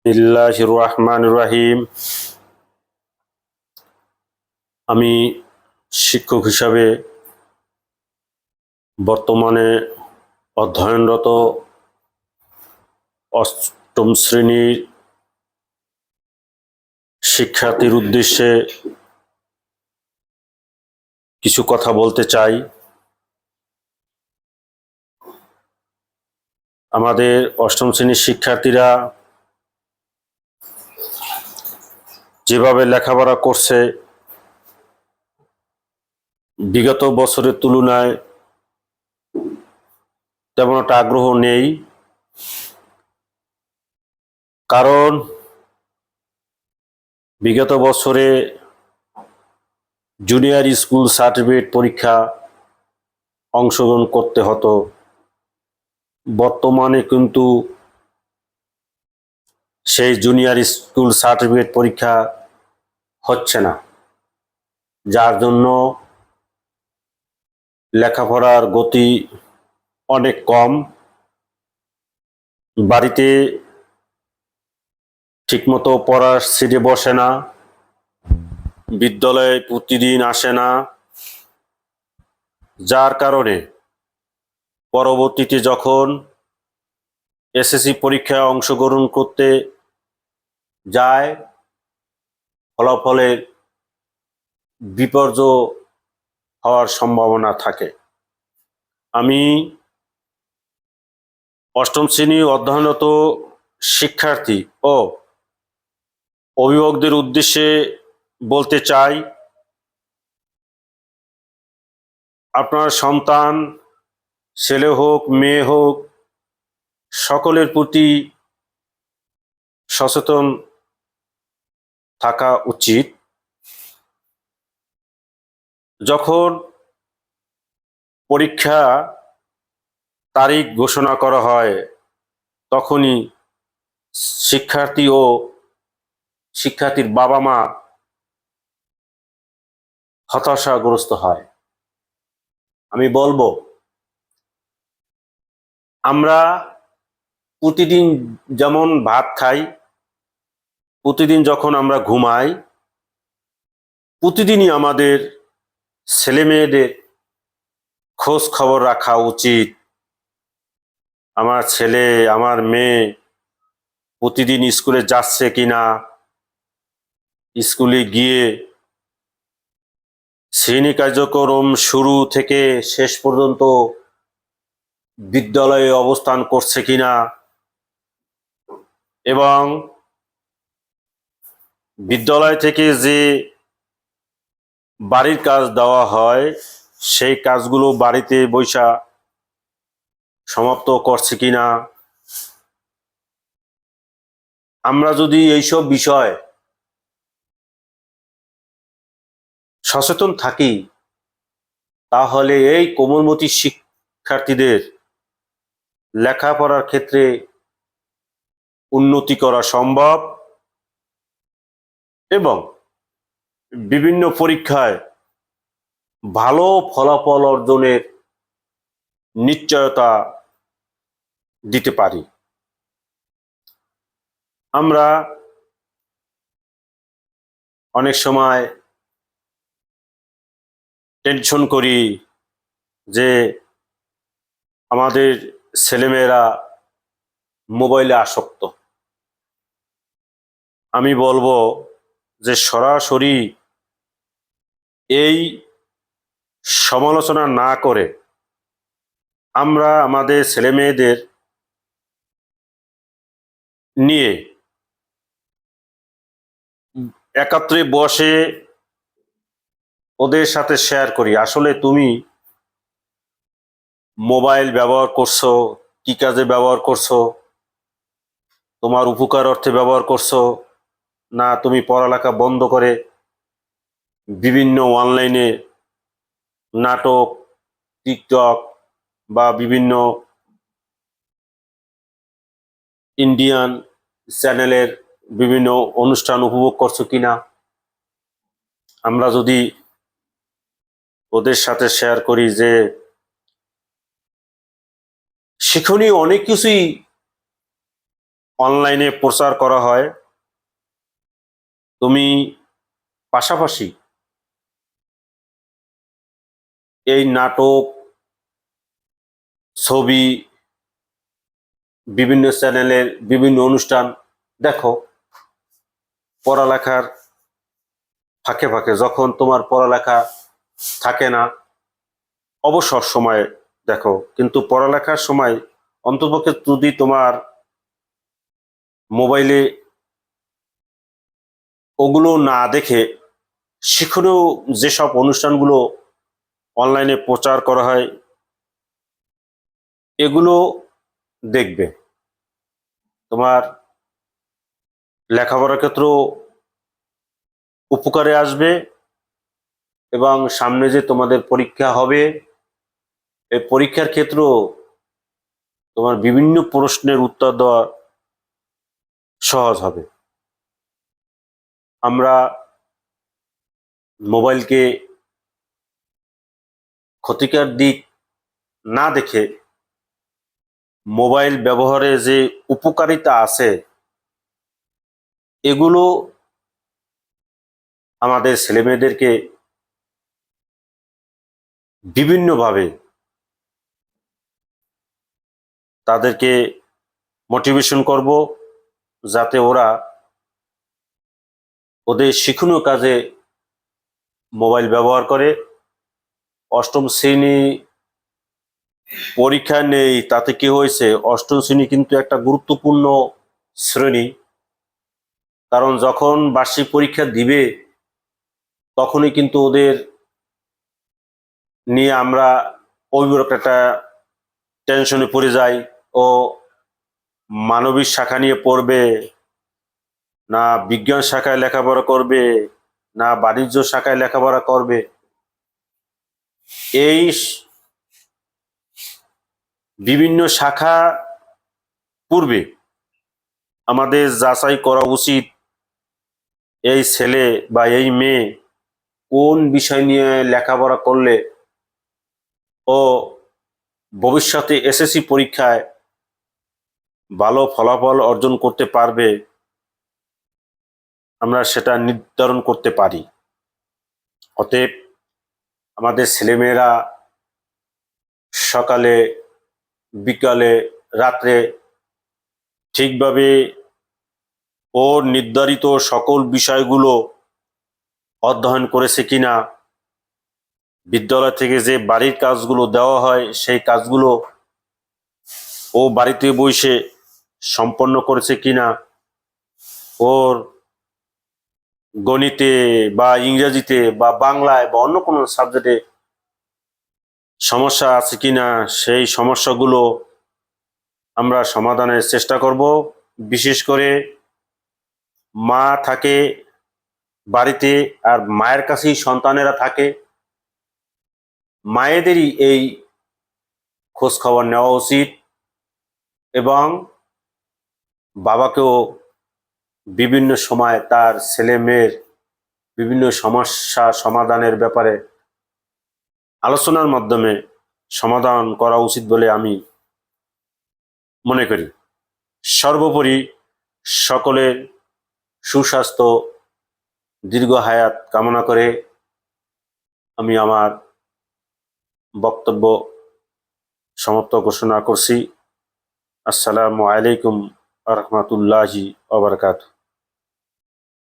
বিসমিল্লাহির রহমানির রহিম। আমি শিক্ষক হিসাবে বর্তমানে অধ্যয়নরত অষ্টম শ্রেণীর শিক্ষার্থীর উদ্দেশ্যে কিছু কথা বলতে চাই। আমাদের অষ্টম শ্রেণীর শিক্ষার্থীরা যেভাবে লেখাপড়া করছে বিগত বছরের তুলনায় তেমন একটা আগ্রহ নেই, কারণ বিগত বছরে জুনিয়র স্কুল সার্টিফিকেট পরীক্ষা অংশগ্রহণ করতে হতো। বর্তমানে কিন্তু সেই জুনিয়র স্কুল সার্টিফিকেট পরীক্ষা হচ্ছে না, যার জন্য লেখাপড়ার গতি অনেক কম। বাড়িতে ঠিকমতো পড়ার সিটে বসে না, বিদ্যালয়ে প্রতিদিন আসে না, যার কারণে পরবর্তীতে যখন এসএসসি পরীক্ষায় অংশগ্রহণ করতে যায়, ফলাফলের বিপর্যয় হওয়ার সম্ভাবনা থাকে। আমি অষ্টম শ্রেণী অধ্যয়নরত শিক্ষার্থী ও অভিভাবকদের উদ্দেশ্যে বলতে চাই, আপনার সন্তান ছেলে হোক মেয়ে হোক সকলের প্রতি সচেতন থাকা উচিত। যখন পরীক্ষা তারিখ ঘোষণা করা হয় তখনই শিক্ষার্থী ও শিক্ষার্থীর বাবা মা হতাশাগ্রস্ত হয়। আমি বলবো, আমরা প্রতিদিন যেমন ভাত খাই, প্রতিদিন যখন আমরা ঘুমাই, প্রতিদিনই আমাদের ছেলে মেয়েদের খোঁজ খবর রাখা উচিত। আমার ছেলে আমার মেয়ে প্রতিদিন স্কুলে যাচ্ছে কিনা, স্কুলে গিয়ে শ্রেণী কার্যক্রম শুরু থেকে শেষ পর্যন্ত বিদ্যালয়ে অবস্থান করছে কিনা, এবং বিদ্যালয় থেকে যে বাড়ির কাজ দেওয়া হয় সেই কাজগুলো বাড়িতে বৈশা সমাপ্ত করছে কিনা। আমরা যদি এইসব বিষয় সচেতন থাকি, তাহলে এই কোমলমতি শিক্ষার্থীদের লেখাপড়ার ক্ষেত্রে উন্নতি করা সম্ভব এবং বিভিন্ন পরীক্ষায় ভালো ফলাফল অর্জনের নিশ্চয়তা দিতে পারি। আমরা অনেক সময় টেনশন করি যে আমাদের ছেলেমেয়েরা মোবাইলে আসক্ত। আমি বলবো যে সরাসরি এই সমালোচনা না করে আমরা আমাদের ছেলেমেয়েদের নিয়ে একত্রে বসে ওদের সাথে শেয়ার করি, আসলে তুমি মোবাইল ব্যবহার করছো, কি কাজে ব্যবহার করছো, তোমার উপকার অর্থে ব্যবহার করছো, না তুমি পড়ালেখা বন্ধ করে বিভিন্ন অনলাইনে নাটক, টিকটক বা বিভিন্ন ইন্ডিয়ান চ্যানেলের বিভিন্ন অনুষ্ঠান উপভোগ করছো কিনা। আমরা যদি ওদের সাথে শেয়ার করি যে শিক্ষণীয় অনেক কিছুই অনলাইনে প্রচার করা হয়, তুমি পাশাপাশি এই নাটক, ছবি, বিভিন্ন চ্যানেলের বিভিন্ন অনুষ্ঠান দেখো। পড়ালেখার ফাঁকে ফাঁকে যখন তোমার পড়ালেখা থাকে না, অবসর সময়ে দেখো, কিন্তু পড়ালেখার সময় অন্ততপক্ষে যদি তোমার মোবাইলে ওগুলো না দেখে শিক্ষণীয় যেসব অনুষ্ঠানগুলো অনলাইনে প্রচার করা হয় এগুলো দেখবে, তোমার লেখাপড়ার ক্ষেত্রেও উপকারে আসবে এবং সামনে যে তোমাদের পরীক্ষা হবে এই পরীক্ষার ক্ষেত্রেও তোমার বিভিন্ন প্রশ্নের উত্তর দেওয়া সহজ হবে। আমরা মোবাইলকে ক্ষতিকর দিক না দেখে মোবাইল ব্যবহারে যে উপকারিতা আছে এগুলো আমাদের ছেলেমেয়েদেরকে বিভিন্নভাবে তাদেরকে মোটিভেশন করব, যাতে ওরা ওদের শিক্ষণীয় কাজে মোবাইল ব্যবহার করে। অষ্টম শ্রেণী পরীক্ষা নেই তাতে কি হয়েছে, অষ্টম শ্রেণী কিন্তু একটা গুরুত্বপূর্ণ শ্রেণী, কারণ যখন বার্ষিক পরীক্ষা দিবে তখনই কিন্তু ওদের নিয়ে আমরা অভিভাবক একটা টেনশনে পড়ে যাই। ও মানবিক শাখা নিয়ে পড়বে না বিজ্ঞান শাখায় লেখাপড়া করবে না বাণিজ্য শাখায় লেখাপড়া করবে, এই বিভিন্ন শাখা পূর্বে আমাদের যাচাই করা উচিত এই ছেলে বা এই মেয়ে কোন বিষয় নিয়ে লেখাপড়া করলে ও ভবিষ্যতে এসএসসি পরীক্ষায় ভালো ফলাফল অর্জন করতে পারবে, আমরা সেটা নির্ধারণ করতে পারি। অতএব আমাদের ছেলেমেয়েরা সকালে, বিকালে, রাত্রে ঠিকভাবে ওর নির্ধারিত সকল বিষয়গুলো অধ্যয়ন করেছে কিনা, বিদ্যালয় থেকে যে বাড়ির কাজগুলো দেওয়া হয় সেই কাজগুলো ও বাড়িতে বসে সম্পন্ন করেছে কিনা, ওর গণিতে বা ইংরেজিতে বা বাংলায় বা অন্য কোনো সাবজেক্টে সমস্যা আছে কিনা সেই সমস্যাগুলো আমরা সমাধানের চেষ্টা করব। বিশেষ করে মা থাকে বাড়িতে আর মায়ের কাছেই সন্তানেরা থাকে, মায়েদেরই এই খোঁজ খবর নেওয়া উচিত এবং বাবাকেও বিভিন্ন সময় তার ছেলে মেয়ের বিভিন্ন সমস্যা সমাধানের ব্যাপারে আলোচনার মাধ্যমে সমাধান করা উচিত বলে আমি মনে করি। সর্বোপরি সকলের সুস্বাস্থ্য, দীর্ঘ হায়াত কামনা করে আমি আমার বক্তব্য সমাপ্ত ঘোষণা করছি। আসসালামু আলাইকুম ওয়া রাহমাতুল্লাহি ওয়া বারাকাতুহু।